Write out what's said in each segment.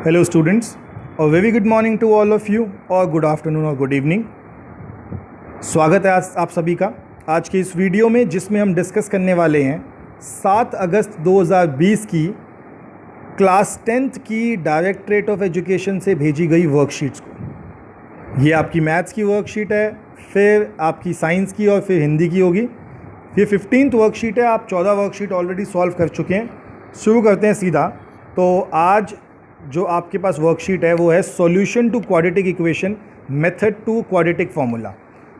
Hello students, a very good morning to all of you और good afternoon और good evening. स्वागत है आप सभी का आज के इस वीडियो में, जिसमें हम डिस्कस करने वाले हैं 7 अगस्त 2020 की क्लास 10th की डायरेक्टरेट ऑफ एजुकेशन से भेजी गई वर्कशीट्स को। ये आपकी मैथ्स की वर्कशीट है, फिर आपकी साइंस की और फिर हिंदी की होगी। ये 15th वर्कशीट है। आप 14 वर्कशीट ऑलरेडी सॉल्व कर चुके हैं। शुरू करते हैं सीधा। तो आज जो आपके पास वर्कशीट है वो है solution to quadratic equation method to quadratic formula.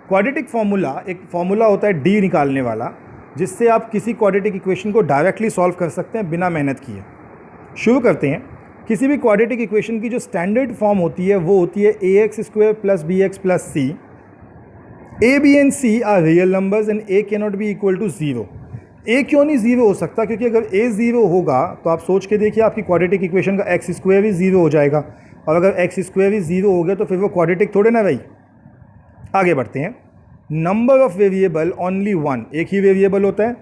Quadratic formula एक फार्मूला होता है डी निकालने वाला, जिससे आप किसी क्वाड्रेटिक इक्वेशन को डायरेक्टली सॉल्व कर सकते हैं बिना मेहनत किए। शुरू करते हैं। किसी भी क्वाड्रेटिक इक्वेशन की जो स्टैंडर्ड फॉर्म होती है वो होती है ax² + bx + c। a, b and c are real numbers and a cannot be equal to 0। a क्यों नहीं 0 हो सकता? क्योंकि अगर a 0 होगा तो आप सोच के देखिए, आपकी क्वाड्रेटिक इक्वेशन का x² भी 0 हो जाएगा, और अगर x² भी 0 हो गया तो फिर वो क्वाड्रेटिक थोड़े ना भाई। आगे बढ़ते हैं। Number of variable only one, एक ही वेरिएबल होता है।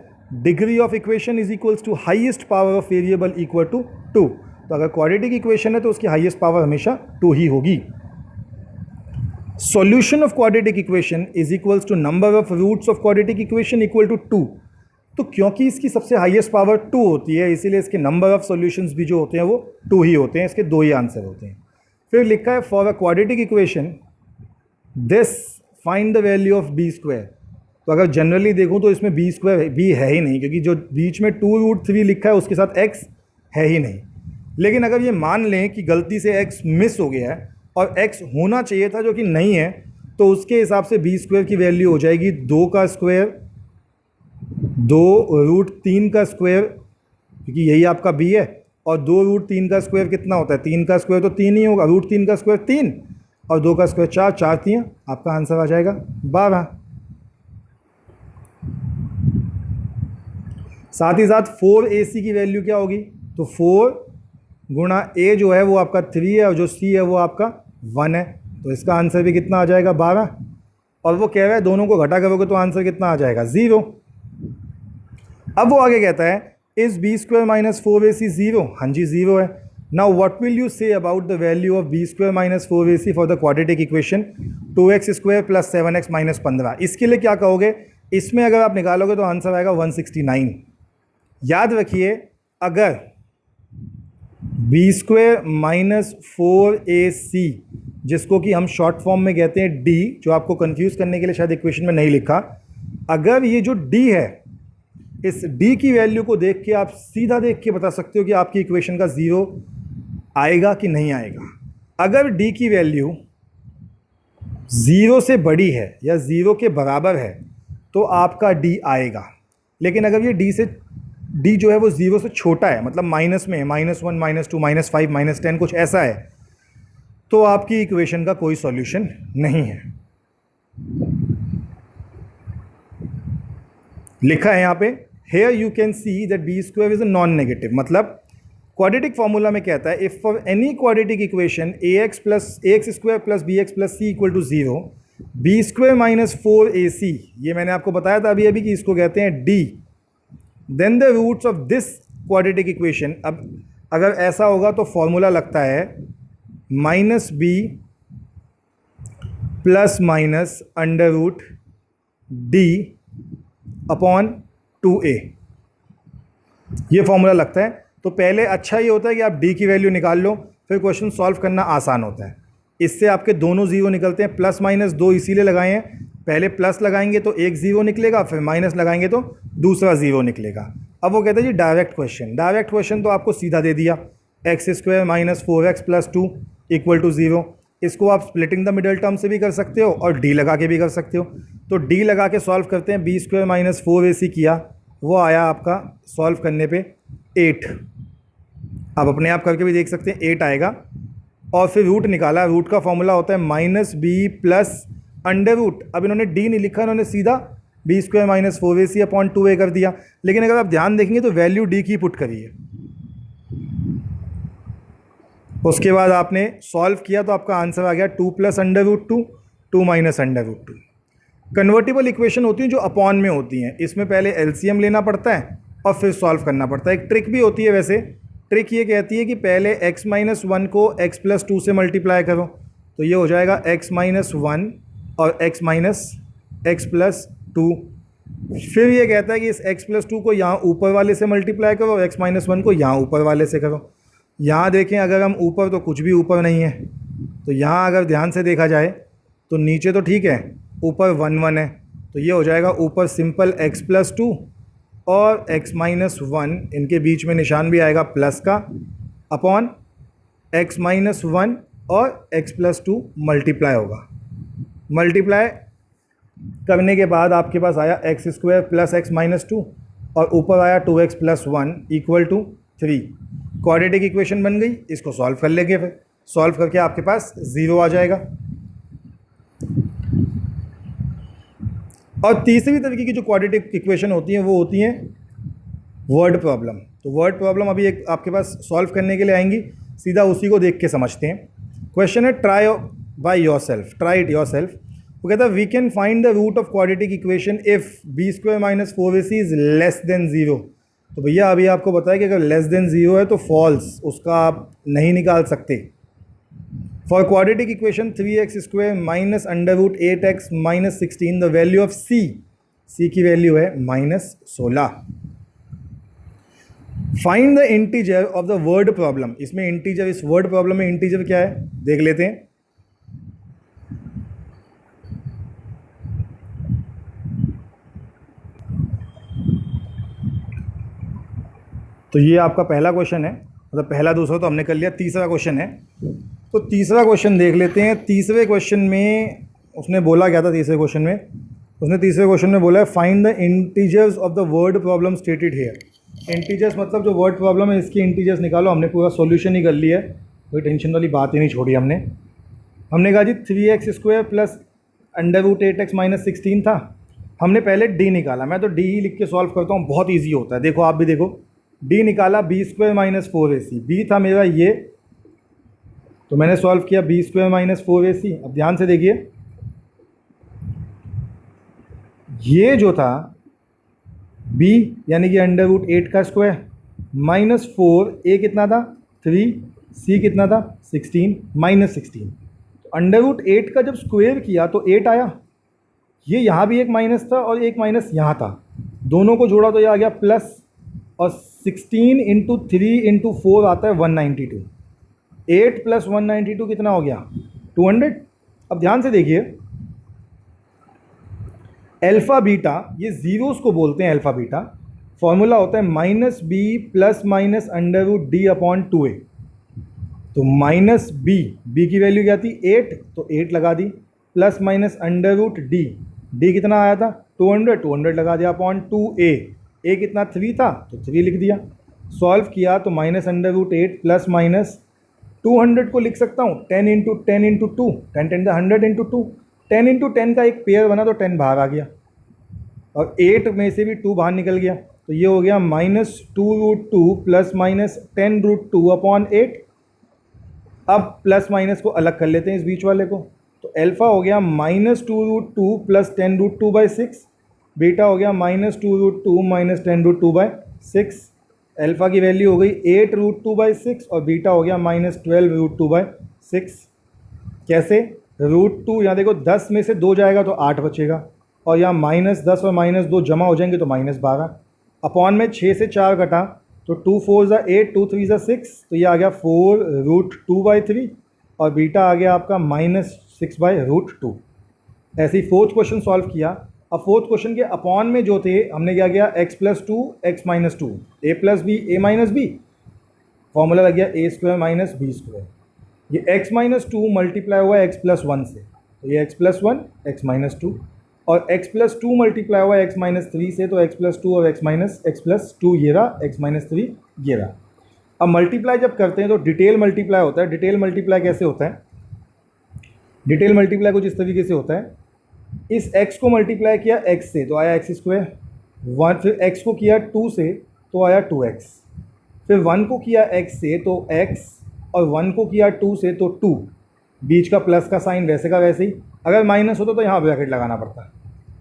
Degree of equation is equals to highest power of variable equal to 2। तो अगर क्वाड्रेटिक इक्वेशन है तो उसकी हाईएस्ट पावर हमेशा 2 ही होगी। Solution of quadratic equation is equals to number of roots of quadratic equation equal to 2। तो क्योंकि इसकी सबसे हाईएस्ट पावर 2 होती है, इसीलिए इसके नंबर ऑफ सॉल्यूशंस भी जो होते हैं वो 2 ही होते हैं। इसके 2 ही आंसर होते हैं। फिर लिखा है for a quadratic equation this find the value of b²। तो अगर जनरली देखूं तो इसमें b² भी है ही नहीं, क्योंकि जो बीच में 2√3 लिखा है उसके साथ x है ही नहीं। लेकिन अगर ये मान लें कि गलती से x मिस हो गया है और x होना चाहिए था जो कि नहीं है, तो उसके हिसाब से b² की वैल्यू हो जाएगी 2 का स्क्वायर 2√3 का स्क्वायर, क्योंकि यही आपका b है। और 2√3 का स्क्वायर कितना होता है? 3 का स्क्वायर तो 3 ही होगा। √3 का स्क्वायर 3 और 2 का स्क्वायर 4, 4 3, आपका आंसर आ जाएगा 12। साथ ही साथ 4ac की वैल्यू क्या होगी? तो 4 गुणा a जो है वो आपका 3 है और जो c है वो आपका 1 है। तो इसका आंसर भी कितना आ जाएगा? 12। और वो कह रहा है दोनों को घटा करोगे तो आंसर कितना आ जाएगा? 0। अब वो आगे कहता है इज b² - 4ac 0? हाँ जी 0 है। Now what will you say about the value of b² - 4ac for the quadratic equation 2x² + 7x - 15? इसके लिए क्या कहोगे? इसमें अगर आप निकालोगे तो आंसर आएगा 169। याद रखिए, अगर b² - 4ac, जिसको कि हम शॉर्ट फॉर्म में कहते हैं d, जो आपको कंफ्यूज करने के लिए शायद इक्वेशन में नहीं लिखा, अगर ये जो d है, इस d की वैल्यू को देख के आप सीधा देख के बता सकते हो कि आपकी इक्वेशन का 0 आएगा कि नहीं आएगा। अगर d की वैल्यू 0 से बड़ी है या 0 के बराबर है तो आपका d आएगा। लेकिन अगर ये d जो है वो 0 से छोटा है, मतलब माइनस में है, -1 -2 -5 -10 कुछ ऐसा है, तो आपकी इक्वेशन का कोई सॉल्यूशन नहीं है। लिखा है यहाँ पे, here you can see that b² is a non-negative। मतलब क्वाड्रेटिक फार्मूला में कहता है if for any quadratic equation ax + bx + c equal to 0, b² - 4ac, ये मैंने आपको बताया था अभी कि इसको कहते हैं d, then the roots of this quadratic equation. अब अगर ऐसा होगा तो फॉर्मूला लगता है -b ± √d अपॉन 2a, ये फॉर्मूला लगता है। तो पहले अच्छा ये होता है कि आप d की वैल्यू निकाल लो, फिर क्वेश्चन सॉल्व करना आसान होता है। इससे आपके दोनों 0 निकलते हैं। +-2 इसीलिए लगाए हैं, पहले प्लस लगाएंगे तो एक 0 निकलेगा, फिर माइनस लगाएंगे तो दूसरा 0 निकलेगा। अब वो कहते हैं जी डायरेक्ट क्वेश्चन तो आपको सीधा दे दिया, x² - 4x + 2 इक्वल टू 0। इसको आप स्प्लिटिंग द मिडल टर्म से भी कर सकते हो और d लगा के भी कर सकते हो। तो d लगा के सॉल्व करते हैं। b² - 4ac किया, वो आया आपका सॉल्व करने पे 8। आप अपने आप करके भी देख सकते हैं 8 आएगा। और फिर रूट निकाला। रूट का फॉर्मूला होता है -b + अब इन्होंने d नहीं लिखा, इन्होंने सीधा b² - 4ac अपॉन 2a कर दिया। लेकिन अगर आप ध्यान देखेंगे तो वैल्यू d की पुट करी है। उसके बाद आपने सॉल्व किया तो आपका आंसर आ गया 2 + √2 2 - √2। कन्वर्टिबल इक्वेशन होती हैं जो अपॉन में होती हैं, इसमें पहले एलसीएम लेना पड़ता है और फिर सॉल्व करना पड़ता है। एक ट्रिक भी होती है वैसे, ट्रिक ये कहती है कि पहले x माइनस वन को x प्लस टू से मल्टीप्लाई करो, तो ये हो जाएगा x माइनस वन और x minus x plus two. फिर ये कहता है कि इस x प्लस टू को यहाँ ऊपर वाले से मल्टीप्लाई करो और x माइनस वन को यहाँ ऊपर वाले से करो। यहाँ देखें अगर हम ऊपर तो कुछ भी ऊपर नहीं है, तो यहाँ अगर ध्यान से देखा जाए तो नीचे तो ठीक है, ऊपर वन वन है, तो ये हो जाएगा ऊपर सिंपल x प्लस टू और x माइनस वन, इनके बीच में निशान भी आएगा प्लस का, अपॉन x माइनस वन और x प्लस टू मल्टीप्लाई होगा। मल्टीप्लाई करने के बाद आपके पास आया x square plus x minus two और ऊपर आया 2x plus one equal to 3। Quadratic equation बन गई। इसको सॉल्व कर लेंगे, फिर सॉल्व करके आपके पास 0 आ जाएगा। और तीसरी तरीके की जो क्वाड्रेटिक इक्वेशन होती हैं वो होती हैं वर्ड प्रॉब्लम। तो वर्ड प्रॉब्लम अभी एक आपके पास सॉल्व करने के लिए आएंगी, सीधा उसी को देख के समझते हैं। क्वेश्चन है try by yourself, try it yourself. वो कहता है we can find the root of quadratic equation if b square minus four a c is less than zero. तो भैया अभी आपको बताया कि अगर लेस देन ज़ीरो है तो फॉल्स, उसका आप नहीं निकाल सकते। For quadratic equation 3x square minus under root 8x minus 16 the value of c की वैल्यू है -16। Find the integer of the word problem. इसमें इंटीजर, इस वर्ड प्रॉब्लम में इंटीजर क्या है देख लेते हैं। तो ये आपका पहला क्वेश्चन है, मतलब पहला दूसरा तो हमने कर लिया, तीसरा क्वेश्चन है। तो तीसरा क्वेश्चन देख लेते हैं। तीसरे क्वेश्चन में उसने बोला क्या था, तीसरे क्वेश्चन में उसने तीसरे क्वेश्चन में बोला है find the integers of the word problem stated here. Integers मतलब जो वर्ड प्रॉब्लम है इसकी इंटीजर्स निकालो। हमने पूरा सॉल्यूशन ही कर लिया है, कोई टेंशन वाली बात ही नहीं छोड़ी हमने कहा जी 3x square plus under root 8x minus 16 था। हमने पहले d निकाला, मैं तो d ही लिख के सॉल्व करता हूँ, बहुत ईजी होता है। देखो आप भी देखो, d निकाला B square minus four a C, B था मेरा ये, तो मैंने सॉल्व किया B square minus four a सी। अब ध्यान से देखिए, ये जो था b यानी कि अंडर रूट 8 का स्क्वायर माइनस फोर, ए कितना था 3, c कितना था 16 माइनस 16। तो अंडर रूट 8 का जब स्क्वायर किया तो 8 आया, ये यहाँ भी एक माइनस था और एक माइनस यहाँ था, दोनों को जोड़ा तो ये आ गया प्लस, और 16 इंटू 3 इंटू 4 आता है 192। 8 प्लस 192 कितना हो गया 200। अब ध्यान से देखिए, अल्फ़ा बीटा, ये जीरोस को बोलते हैं अल्फ़ा बीटा। फॉर्मूला होता है minus b plus minus under root d upon 2a। तो माइनस बी की वैल्यू क्या थी 8, तो 8 लगा दी, plus minus under root D कितना आया था 200 लगा दिया अपॉन 2a। ए कितना 3 था तो 3 लिख दिया। सॉल्व किया तो minus under root 8 plus minus 200 को लिख सकता हूँ 10 into 10 into two, 10 10 100 into two, 10 into 10 का एक पेयर बना तो 10 बाहर आ गया, और 8 में से भी 2 बाहर निकल गया, तो ये हो गया minus 2 root 2 plus minus 10 root 2 upon 8। अब प्लस माइनस को अलग कर लेते हैं इस बीच वाले को, तो अल्फ़ा हो गया minus 2 root 2 plus 10 root 2 by 6, beta हो गया minus 2 root 2 minus 10 root 2 by 6। Alpha की वैल्यू हो गई 8 रूट 2 बाई 6 और बीटा हो गया माइनस 12 रूट 2 बाई 6। कैसे, रूट 2 यहाँ देखो 10 में से 2 जाएगा तो 8 बचेगा, और यहाँ माइनस 10 और माइनस 2 जमा हो जाएंगे तो माइनस 12। अपॉन में 6 से 4 कटा तो 2 4 ज़ा 8, 2 3 ज़ा 6, तो ये आ गया 4 रूट 2 बाई 3, और बीटा आ गया आपका माइनस 6 बाई रूट 2। ऐसे ही फोर्थ क्वेश्चन सॉल्व किया। अब फोर्थ क्वेश्चन के अपॉन में जो थे हमने क्या किया x plus two x minus two, A plus B A minus B, formula लग गया A square minus B square. ये x माइनस टू मल्टीप्लाई हुआ है x प्लस वन से, तो ये x plus one x minus two, और x plus two multiply हुआ है x माइनस थ्री से, तो x प्लस टू और x प्लस टू ये रहा, x माइनस थ्री ये रहा। अब मल्टीप्लाई जब करते हैं तो डिटेल मल्टीप्लाई होता है। डिटेल मल्टीप्लाई कैसे होता है, डिटेल मल्टीप्लाई कुछ इस तरीके से होता है, इस x को मल्टीप्लाई किया x से तो आया एक्स स्क्वायर, वन, फिर x को किया 2 से तो आया 2x, फिर 1 को किया x से तो x, और 1 को किया 2 से तो 2, बीच का प्लस का साइन वैसे का वैसे ही, अगर माइनस होता तो यहाँ ब्रैकेट लगाना पड़ता।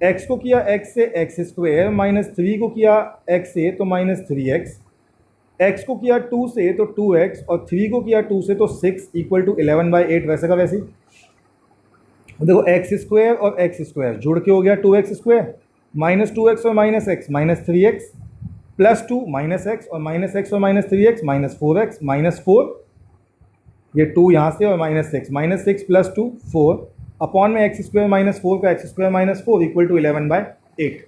x को किया x से एक्स स्क्वायर, माइनस 3 को किया x से तो माइनस 3x, x को किया 2 से तो 2x और 3 को किया 2 से तो 6 इक्वल टू 11/8 वैसे का वैसे ही। देखो एक्स स्क्वायर और एक्स स्क्वायर जुड़ के हो गया 2x स्क्वायर, माइनस 2x और minus x minus 3x, plus 2 minus x और माइनस एक्स और minus 3x minus 4x minus 4, ये 2 यहाँ से और माइनस 6 प्लस 2 4 अपॉन में एक्स स्क्वायर माइनस 4 का x square minus 4 equal to 11/8।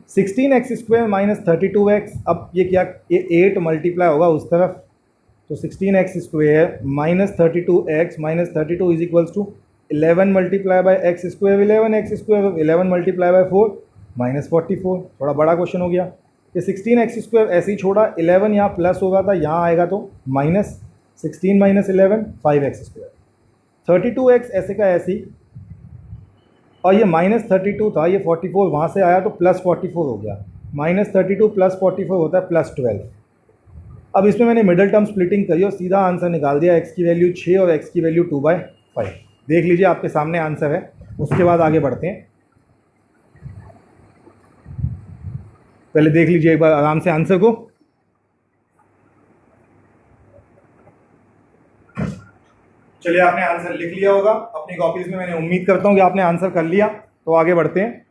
16x square minus 32x, अब ये क्या, ये 8 मल्टीप्लाई होगा उस तरफ, तो 16x square minus 32x minus 32 is equals to 11 multiply by x square 11x square 11 multiply by 4 minus 44। थोड़ा बड़ा क्वेश्चन हो गया। ये 16x स्क्वायर ऐसे ही छोड़ा, 11 यहाँ प्लस होगा था, यहाँ आएगा तो minus 16 minus 11 5x square, 32x ऐसे का ऐसे ही, और ये माइनस 32 था, ये 44 वहाँ से आया तो प्लस 44 हो गया, माइनस 32 प्लस 44 होता है प्लस 12। अब इसमें मैंने मिडल टर्म स्प्लिटिंग करी और सीधा आंसर निकाल दिया, x की वैल्यू 6 और x की वैल्यू 2/5। देख लीजिए आपके सामने आंसर है, उसके बाद आगे बढ़ते हैं। पहले देख लीजिए एक बार आराम से आंसर को। चलिए आपने आंसर लिख लिया होगा अपनी कॉपीज में, मैंने उम्मीद करता हूं कि आपने आंसर कर लिया। तो आगे बढ़ते हैं।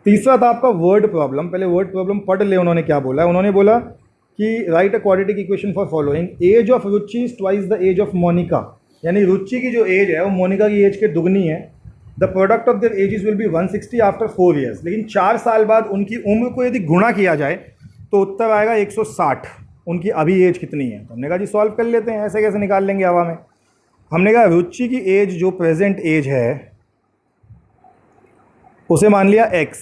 तीसरा था आपका वर्ड प्रॉब्लम। पहले वर्ड प्रॉब्लम पढ़ ले, उन्होंने क्या बोला है। उन्होंने बोला कि write a quadratic equation for following, age of Ruchi is twice the age of Monica, यानी रुचि की जो एज है वो मोनिका की एज के दुगनी है। The product of their edges will be 160 after 4 years, लेकिन 4 साल बाद उनकी उम्र को यदि गुणा किया जाए तो उत्तर आएगा 160। उनकी अभी एज कितनी है? तो हमने कहा जी सॉल्व कर लेते हैं, ऐसे कैसे निकाल लेंगे हवा में। हमने कहा रुचि की एज जो प्रेजेंट एज है उसे मान लिया x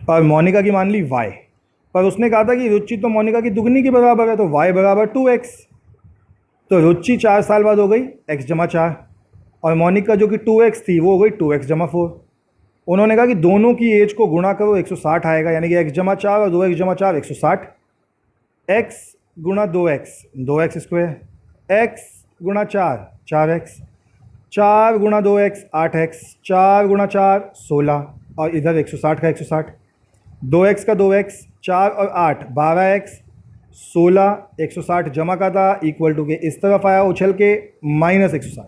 और मोनिका की मान ली y, पर उसने कहा था कि रुचि तो मोनिका की दुगनी के बराबर है, तो y बराबर 2x। तो रुचि 4 साल बाद हो गई x जमा 4 और मोनिका जो कि 2x थी वो हो गई 2x जमा 4। उन्होंने कहा कि दोनों की एज को गुणा करो 160 आएगा, यानी कि x जमा 4 और 2x जमा 4 160। x गुणा 2x स्क्वायर, x गुणा 4x, 4 गुणा 2x 8x, 4 गुणा 4 16 और इधर 160 का 160, 2x का 2x, 4 और 8 12x, 16 160 जमा का था इक्वल टू के इस तरफ आया उछल के माइनस 160।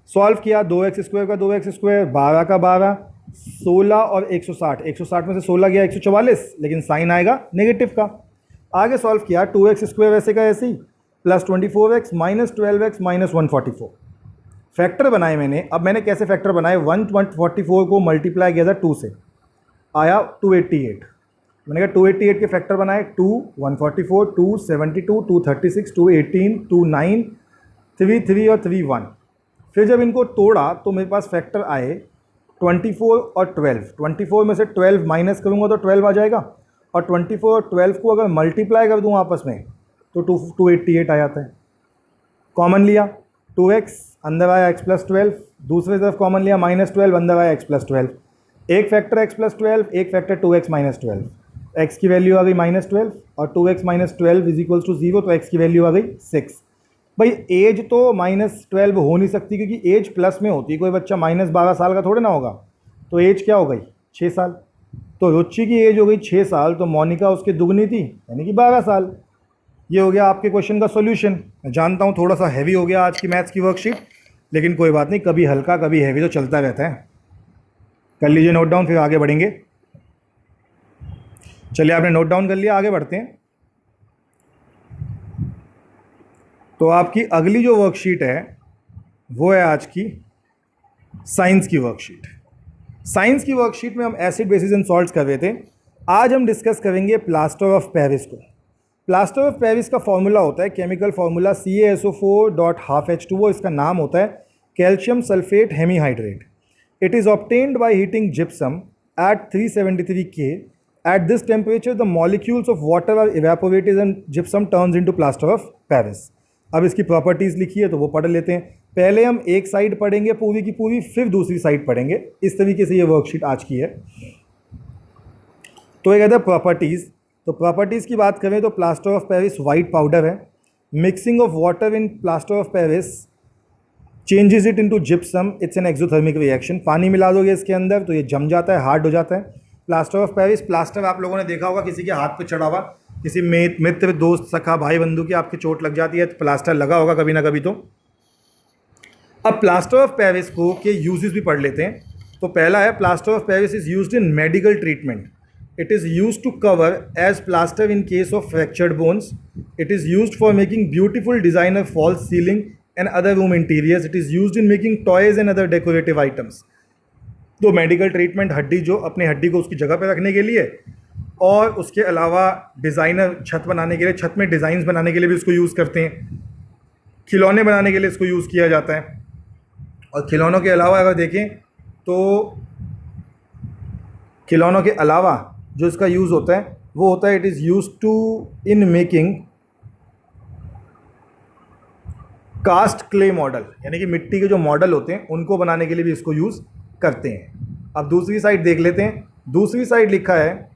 सॉल्व किया, 2x स्क्वायर का 2x स्क्वायर, 12 का 12, 16 और 160, 160 में से 16 गया 144, लेकिन साइन आएगा नेगेटिव का। आगे सॉल्व किया, 2x स्क्वायर ऐसे का ऐसे ही, plus 24x minus 12x minus 144। Factor बनाए मैंने। अब मैंने कैसे फैक्टर बनाए, 144 को मल्टीप्लाई किया था 2 से, आया 288। मैंने कहा 288 के फैक्टर बनाए, 2 144 2 72 236 218 2 9 3 3 और 3 1। फिर जब इनको तोड़ा तो मेरे पास फैक्टर आए 24 और 12। 24 में से 12 माइनस करूँगा तो 12 आ जाएगा, और 24 और 12 को अगर मल्टीप्लाई कर दूँ आपस में तो 288 आ जाता है। कॉमन लिया 2x, अंदर आया x प्लस 12, दूसरी तरफ कॉमन लिया माइनस 12, अंदर आया x प्लस 12। एक फैक्टर x प्लस 12, एक फैक्टर 2x माइनस 12। x की वैल्यू आ गई माइनस 12 और 2x minus 12 is equals to 0, तो x की वैल्यू आ गई 6। भाई एज तो माइनस 12 हो नहीं सकती क्योंकि एज प्लस में होती है, कोई बच्चा माइनस 12 साल का थोड़े ना होगा। तो एज क्या हो गई 6 साल, तो रुचि की एज हो गई 6 साल, तो मोनिका उसकी दुगनी थी यानी कि 12 साल। ये हो गया आपके क्वेश्चन का सॉल्यूशन। मैं जानता हूँ थोड़ा सा हैवी हो गया आज की मैथ्स की वर्कशीट, लेकिन कोई बात नहीं, कभी हल्का कभी हैवी तो चलता रहता है। कर लीजिए नोट डाउन, फिर आगे बढ़ेंगे। चलिए आपने नोट डाउन कर लिया, आगे बढ़ते हैं। तो आपकी अगली जो वर्कशीट है वो है आज की साइंस की वर्कशीट। साइंस की वर्कशीट में हम एसिड बेसिस एंड सॉल्ट्स कर रहे थे। आज हम डिस्कस करेंगे प्लास्टर ऑफ पेरिस को। प्लास्टर ऑफ पेरिस का फॉर्मूला होता है, केमिकल फार्मूला CaSO4.12H2O, इसका नाम होता है calcium sulphate hemihydrate. It is obtained by heating gypsum at 373 K. At this temperature the molecules of water are evaporated and gypsum turns into plaster of Paris. अब इसकी properties लिखी है तो वो पढ़ लेते हैं। पहले हम एक साइड पढ़ेंगे पूरी की पूरी, फिर दूसरी साइड पढ़ेंगे। इस तरीके से ये वर्कशीट आज की है। तो एक कहते हैं प्रॉपर्टीज़। तो प्रॉपर्टीज़ की बात करें तो plaster of Paris white powder है। Mixing of water in plaster of Paris changes it into gypsum, it's an exothermic reaction. पानी मिला दोगे इसके अंदर तो ये जम जाता है, हार्ड हो जाता है। प्लास्टर ऑफ पेरिस, प्लास्टर आप लोगों ने देखा होगा किसी के हाथ पे चढ़ा हुआ, किसी मित्र दोस्त सखा भाई बंधु की आपकी चोट लग जाती है तो प्लास्टर लगा होगा कभी ना कभी। तो अब प्लास्टर ऑफ पेरिस को के यूजेस भी पढ़ लेते हैं। तो पहला है, plaster of Paris is used in medical treatment. It is used to cover as plaster in case of fractured bones. It is used for making beautiful designer false ceiling and other room interiors. It is used in making toys and other decorative items. तो medical treatment, हड्डी जो अपनी हड्डी को उसकी जगह पर रखने के लिए, और उसके अलावा डिज़ाइनर छत बनाने के लिए, छत में डिज़ाइंस बनाने के लिए भी इसको यूज़ करते हैं। खिलौने बनाने के लिए इसको यूज़ किया जाता है। और खिलौनों के अलावा अगर देखें तो खिलौनों के अलावा जो इसका यूज़ होता है वो होता है, it is use to in making cast clay model, यानी कि मिट्टी के जो मॉडल होते हैं उनको बनाने के लिए भी इसको यूज़ करते हैं। अब दूसरी साइड देख लेते हैं। दूसरी साइड लिखा है,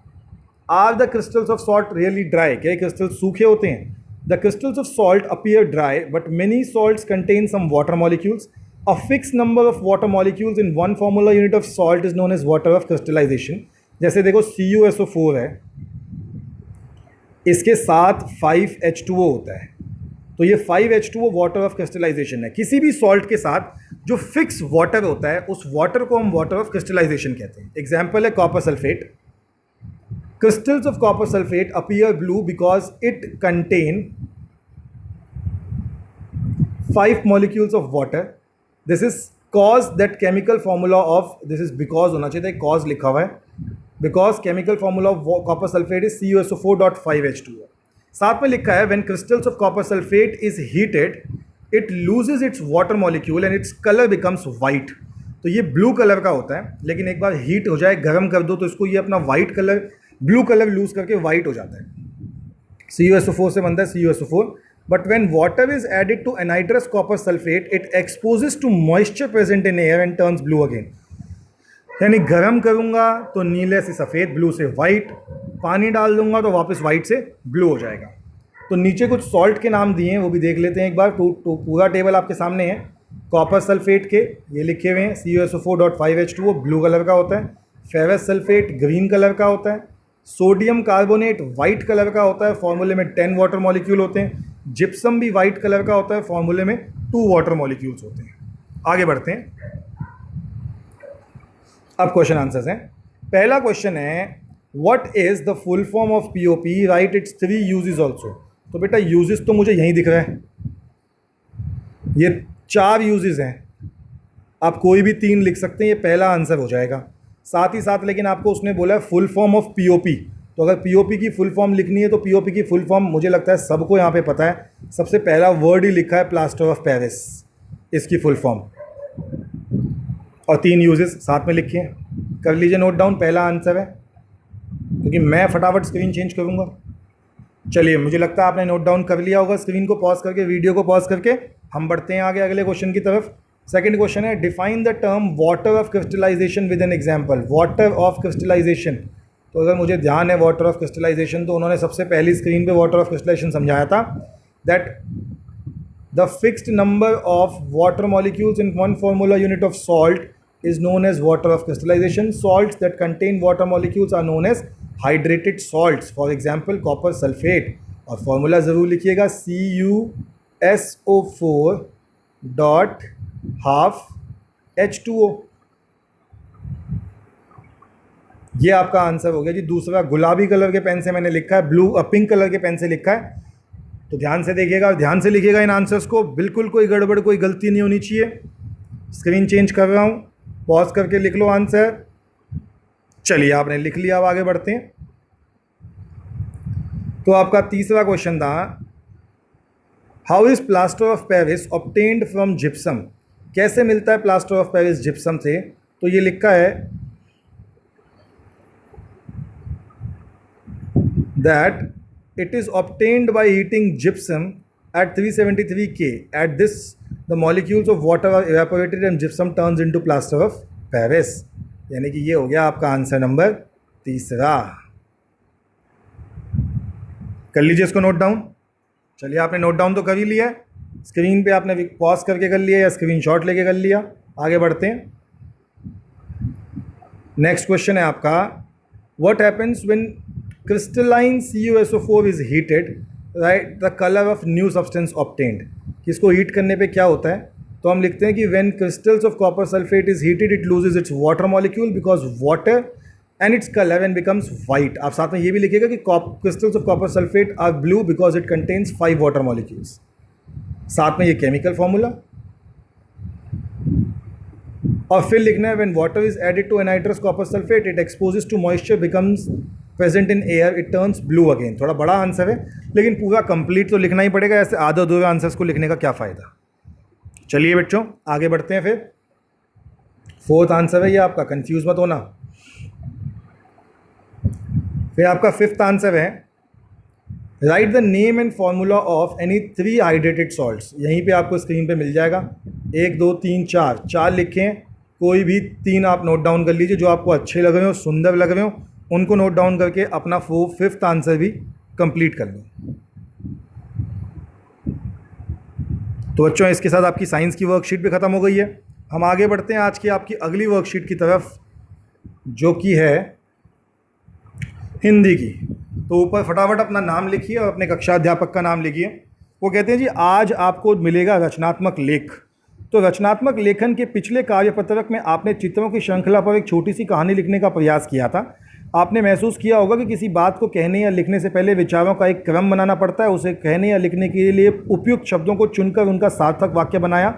are the crystals of salt really dry? क्या क्रिस्टल सूखे होते हैं? The crystals of salt appear dry but many salts contain some water molecules. A fixed number of water molecules in one formula unit of salt is known as water of crystallization. जैसे देखो CuSO4 है, इसके साथ 5H2O होता है, तो ये 5H2O water of crystallisation है। किसी भी सॉल्ट के साथ जो फिक्स वाटर होता है उस वाटर को हम वाटर ऑफ क्रिस्टलाइजेशन कहते हैं। एग्जाम्पल है copper sulphate. Crystals of copper sulphate appear blue because it contain 5 molecules of water. This is cause that chemical formula of, this is because होना चाहिए था, कॉज लिखा हुआ है, because chemical formula of copper sulphate is CuSO4.5H2O। साथ में लिखा है, when crystals of copper sulphate is heated it loses it's water molecule and its colour becomes white. तो ये ब्लू कलर का होता है, लेकिन एक बार हीट हो जाए, गर्म कर दो, तो इसको ये अपना white colour, blue colour loose करके वाइट हो जाता है। CuSO4 से बनता है CuSO4। But when water is added to anhydrous copper sulfate, it exposes to moisture present in air and turns blue again. यानी गर्म करूँगा तो नीले से सफ़ेद, ब्लू से वाइट, पानी डाल दूंगा तो वापस वाइट से ब्लू हो जाएगा। तो नीचे कुछ सॉल्ट के नाम दिए हैं, वो भी देख लेते हैं एक बार। तो पूरा टेबल आपके सामने है। कॉपर सल्फेट के ये लिखे हुए हैं, CuSO4.5H2O ब्लू कलर का होता है। फेरस सल्फेट ग्रीन कलर का होता है। सोडियम कार्बोनेट वाइट कलर का होता है, फॉर्मूले में 10 वाटर मॉलिक्यूल होते हैं। जिप्सम भी वाइट कलर का होता है, फॉर्मूले में 2 वाटर मॉलिक्यूल्स होते हैं। आगे बढ़ते हैं, अब क्वेश्चन आंसर्स हैं। पहला क्वेश्चन है, what is the full form of POP, right it's 3 uses also. तो बेटा यूजेस तो मुझे यहीं दिख रहा है, ये 4 यूजेस हैं, आप कोई भी 3 लिख सकते हैं, ये पहला आंसर हो जाएगा। साथ ही साथ लेकिन आपको उसने बोला है फुल फॉर्म ऑफ पीओपी, तो अगर पीओपी की फुल फॉर्म लिखनी है तो पीओपी की फुल फॉर्म मुझे लगता है सबको यहाँ पे पता है। सबसे पहला वर्ड ही लिखा है प्लास्टर ऑफ पेरिस, इसकी फुल फॉर्म, और 3 यूजेस साथ में लिखे हैं। कर लीजिए नोट डाउन, पहला आंसर है, क्योंकि मैं फटाफट स्क्रीन चेंज करूँगा। चलिए, मुझे लगता है आपने नोट डाउन कर लिया होगा। स्क्रीन को पॉज करके, वीडियो को पॉज करके हम बढ़ते हैं आगे अगले क्वेश्चन की तरफ। सेकंड क्वेश्चन है, define the term water of crystallisation with an example. Water of crystallisation, तो अगर मुझे ध्यान है वाटर ऑफ क्रिस्टलाइजेशन, तो उन्होंने सबसे पहली स्क्रीन पे वाटर ऑफ क्रिस्टलाइजेशन समझाया था, that the fixed number of water molecules in one formula unit of salt is known as water of crystallization. Salts that contain water molecules are known as hydrated salts. For example, copper sulfate, और formula ज़रूर लिखिएगा, CuSO4.12H2O। ये आपका answer हो गया जी। दूसरा, गुलाबी colour के पेन से मैंने लिखा है, पिंक कलर के पेन से लिखा है, तो ध्यान से देखिएगा और ध्यान से लिखिएगा इन आंसर्स को, बिल्कुल कोई गड़बड़, कोई गलती नहीं होनी चाहिए। स्क्रीन चेंज कर रहा हूँ, पॉज करके लिख लो आंसर। चलिए, आपने लिख लिया, अब आगे बढ़ते हैं। तो आपका तीसरा क्वेश्चन था, how is plaster of Paris obtained from gypsum. कैसे मिलता है प्लास्टर ऑफ पेरिस जिप्सम से? तो ये लिखा है that it is obtained by heating gypsum at 373 K. At this, the molecules of water are evaporated and gypsum turns into plaster of Paris. यानी कि ये हो गया आपका आंसर नंबर तीसरा। कर लीजिए इसको नोट डाउन। चलिए, आपने नोट डाउन तो कर ही लिया है, स्क्रीन पे आपने पॉज करके कर लिया या स्क्रीनशॉट लेके कर लिया। आगे बढ़ते हैं। नेक्स्ट क्वेश्चन है आपका, what happens when crystalline CuSO4 is heated, right, the color of new substance obtained. इसको हीट करने पे क्या होता है, तो हम लिखते हैं कि when crystals of copper sulfate is heated it loses its water molecule because water and its color and becomes white. आप साथ में ये भी लिखिएगा कि crystals of copper sulfate are blue because it contains 5 water molecules. साथ में ये केमिकल फॉर्मूला, और फिर लिखना है when water is added to anhydrous copper sulphate it exposes to moisture becomes present in air it turns blue again. थोड़ा बड़ा answer है लेकिन पूरा कंप्लीट तो लिखना ही पड़ेगा, ऐसे आधा अधूरे आंसर्स को लिखने का क्या फ़ायदा. चलिए बच्चों आगे बढ़ते हैं. फिर फोर्थ आंसर है ये आपका, कंफ्यूज मत होना. फिर आपका फिफ्थ आंसर है right the name and formula of any 3 hydrated salts. यहीं पे आपको स्क्रीन पे मिल जाएगा. 1 2 3 4 लिखें, कोई भी 3 आप नोट डाउन कर लीजिए जो आपको अच्छे लग रहे हो, सुंदर लग रहे हो, उनको नोट डाउन करके अपना फिफ्थ आंसर भी कंप्लीट कर लो. तो बच्चों इसके साथ आपकी साइंस की वर्कशीट भी ख़त्म हो गई है. हम आगे बढ़ते हैं आज की आपकी अगली वर्कशीट की तरफ जो कि है हिंदी की. तो ऊपर फटाफट अपना नाम लिखिए और अपने कक्षा अध्यापक का नाम लिखिए. वो कहते हैं जी आज आपको मिलेगा रचनात्मक लेख. तो रचनात्मक लेखन के पिछले कार्यपत्रक में आपने चित्रों की श्रृंखला पर एक छोटी सी कहानी लिखने का प्रयास किया था. आपने महसूस किया होगा कि किसी बात को कहने या लिखने से पहले विचारों का एक क्रम बनाना पड़ता है. उसे कहने या लिखने के लिए उपयुक्त शब्दों को चुनकर उनका सार्थक वाक्य बनाया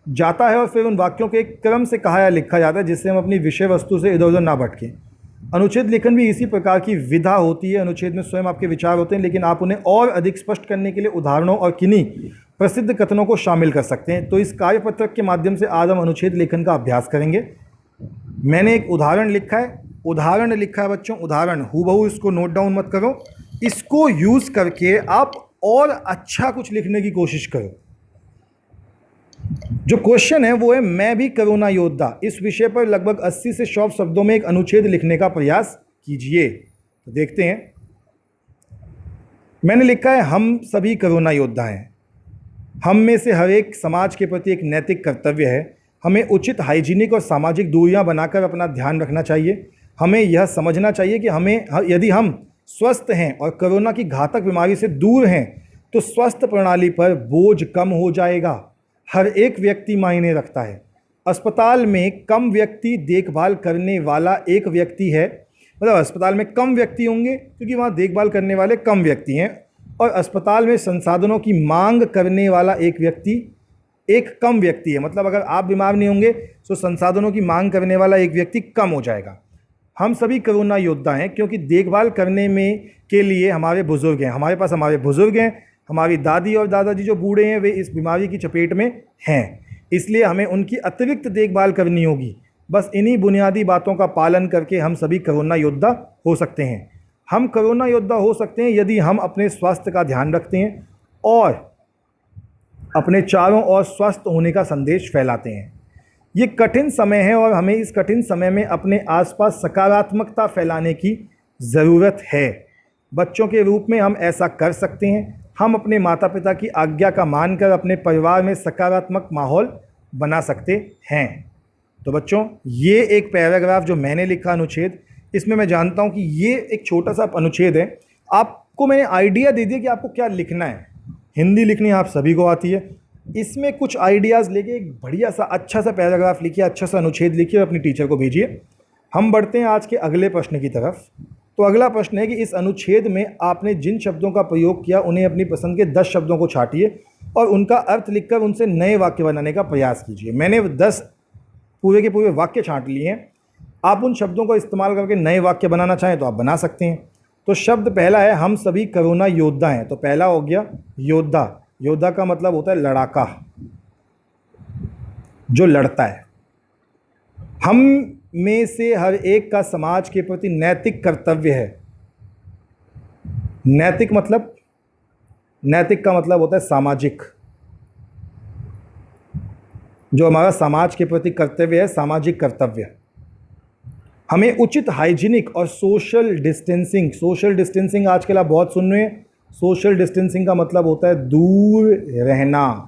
जाता है और फिर उन वाक्यों के एक क्रम से कहा या लिखा जाता है जिससे हम अपनी विषय वस्तु से इधर उधर ना भटकें. अनुच्छेद लेखन भी इसी प्रकार की विधा होती है. अनुच्छेद में स्वयं आपके विचार होते हैं लेकिन आप उन्हें और अधिक स्पष्ट करने के लिए उदाहरणों और किन्हीं प्रसिद्ध कथनों को शामिल कर सकते हैं. तो इस कार्यपत्रक के माध्यम से आज हम अनुच्छेद लेखन का अभ्यास करेंगे. मैंने एक उदाहरण लिखा है बच्चों, उदाहरण हूबहू, इसको नोट डाउन मत करो. इसको यूज़ करके आप और अच्छा कुछ लिखने की कोशिश करो. जो क्वेश्चन है वो है मैं भी कोरोना योद्धा. इस विषय पर लगभग 80 से 100 शब्दों में एक अनुच्छेद लिखने का प्रयास कीजिए. तो देखते हैं. मैंने लिखा है हम सभी कोरोना योद्धा हैं. हम में से हर एक समाज के प्रति एक नैतिक कर्तव्य है. हमें उचित हाइजीनिक और सामाजिक दूरियां बनाकर अपना ध्यान रखना चाहिए. हमें यह समझना चाहिए कि यदि हम स्वस्थ हैं और कोरोना की घातक बीमारी से दूर हैं तो स्वास्थ्य प्रणाली पर बोझ कम हो जाएगा. हर एक व्यक्ति मायने रखता है. अस्पताल में कम व्यक्ति देखभाल करने वाला एक व्यक्ति है, मतलब अस्पताल में कम व्यक्ति होंगे क्योंकि वहाँ देखभाल करने वाले कम व्यक्ति हैं, और अस्पताल में संसाधनों की मांग करने वाला एक व्यक्ति एक कम व्यक्ति है. मतलब अगर आप बीमार नहीं होंगे तो संसाधनों की मांग करने वाला एक व्यक्ति कम हो जाएगा. हम सभी कोरोना योद्धा हैं क्योंकि देखभाल करने में के लिए हमारे बुज़ुर्ग हैं. हमारे पास हमारे बुज़ुर्ग हैं. हमारी दादी और दादाजी जो बूढ़े हैं वे इस बीमारी की चपेट में हैं, इसलिए हमें उनकी अतिरिक्त देखभाल करनी होगी. बस इन्हीं बुनियादी बातों का पालन करके हम सभी कोरोना योद्धा हो सकते हैं. हम कोरोना योद्धा हो सकते हैं यदि हम अपने स्वास्थ्य का ध्यान रखते हैं और अपने चारों ओर स्वस्थ होने का संदेश फैलाते हैं. ये कठिन समय है और हमें इस कठिन समय में अपने आसपास सकारात्मकता फैलाने की ज़रूरत है. बच्चों के रूप में हम ऐसा कर सकते हैं. हम अपने माता पिता की आज्ञा का मानकर अपने परिवार में सकारात्मक माहौल बना सकते हैं. तो बच्चों ये एक पैराग्राफ जो मैंने लिखा अनुच्छेद, इसमें मैं जानता हूँ कि ये एक छोटा सा अनुच्छेद है. आपको मैंने आइडिया दे दिया कि आपको क्या लिखना है. हिंदी लिखनी आप सभी को आती है. इसमें कुछ आइडियाज़ लेके एक बढ़िया सा अच्छा सा पैराग्राफ लिखिए, अच्छा सा अनुच्छेद लिखिए और अपनी टीचर को भेजिए. हम बढ़ते हैं आज के अगले प्रश्न की तरफ. तो अगला प्रश्न है कि इस अनुच्छेद में आपने जिन शब्दों का प्रयोग किया उन्हें अपनी पसंद के 10 शब्दों को छांटिए और उनका अर्थ लिखकर उनसे नए वाक्य बनाने का प्रयास कीजिए. मैंने 10 पूरे के पूरे वाक्य छांट लिए हैं. आप उन शब्दों का इस्तेमाल करके नए वाक्य बनाना चाहें तो आप बना सकते हैं. तो शब्द पहला है हम सभी कोरोना योद्धा हैं. तो पहला हो गया योद्धा. योद्धा का मतलब होता है लड़ाका, जो लड़ता है. हम में से हर एक का समाज के प्रति नैतिक कर्तव्य है. नैतिक का मतलब होता है सामाजिक. जो हमारा समाज के प्रति कर्तव्य है, सामाजिक कर्तव्य. हमें उचित हाइजीनिक और सोशल डिस्टेंसिंग आजकल आप बहुत सुन रहे हैं. सोशल डिस्टेंसिंग का मतलब होता है दूर रहना.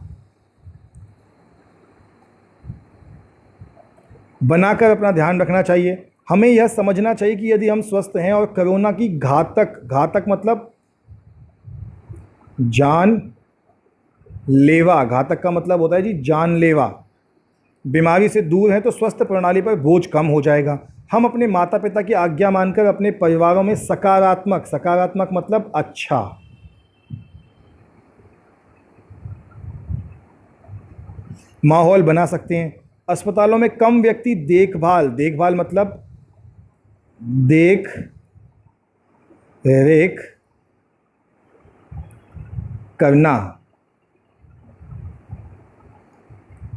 बनाकर अपना ध्यान रखना चाहिए. हमें यह समझना चाहिए कि यदि हम स्वस्थ हैं और कोरोना की घातक मतलब जानलेवा, घातक का मतलब होता है जी जानलेवा, बीमारी से दूर हैं तो स्वस्थ प्रणाली पर बोझ कम हो जाएगा। हम अपने माता पिता की आज्ञा मानकर अपने परिवारों में सकारात्मक मतलब अच्छा माहौल बना सकते हैं। अस्पतालों में कम व्यक्ति देखभाल मतलब देख रेख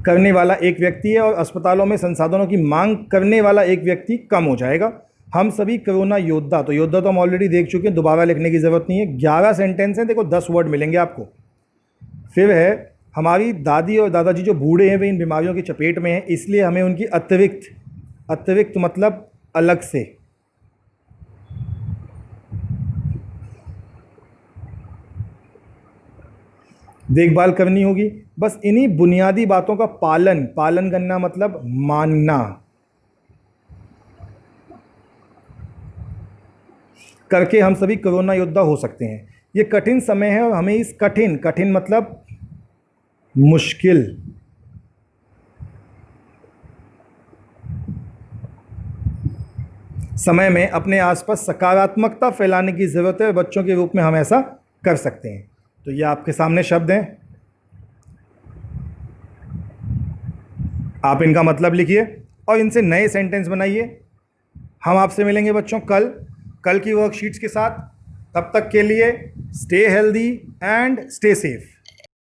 करने वाला एक व्यक्ति है और अस्पतालों में संसाधनों की मांग करने वाला एक व्यक्ति कम हो जाएगा। हम सभी कोरोना योद्धा, तो योद्धा तो हम ऑलरेडी देख चुके हैं, दोबारा लिखने की ज़रूरत नहीं है। 11 सेंटेंस हैं, देखो 10 वर्ड मिलेंगे आपको। फिर है हमारी दादी और दादाजी जो बूढ़े हैं वे इन बीमारियों की चपेट में हैं, इसलिए हमें उनकी अतिरिक्त मतलब अलग से देखभाल करनी होगी। बस इन्हीं बुनियादी बातों का पालन करना मतलब मानना करके हम सभी कोरोना योद्धा हो सकते हैं। ये कठिन समय है और हमें इस कठिन मतलब मुश्किल समय में अपने आसपास सकारात्मकता फैलाने की ज़रूरत है और बच्चों के रूप में हम ऐसा कर सकते हैं। तो ये आपके सामने शब्द हैं, आप इनका मतलब लिखिए और इनसे नए सेंटेंस बनाइए। हम आपसे मिलेंगे बच्चों कल की वर्कशीट्स के साथ। तब तक के लिए stay healthy and stay safe.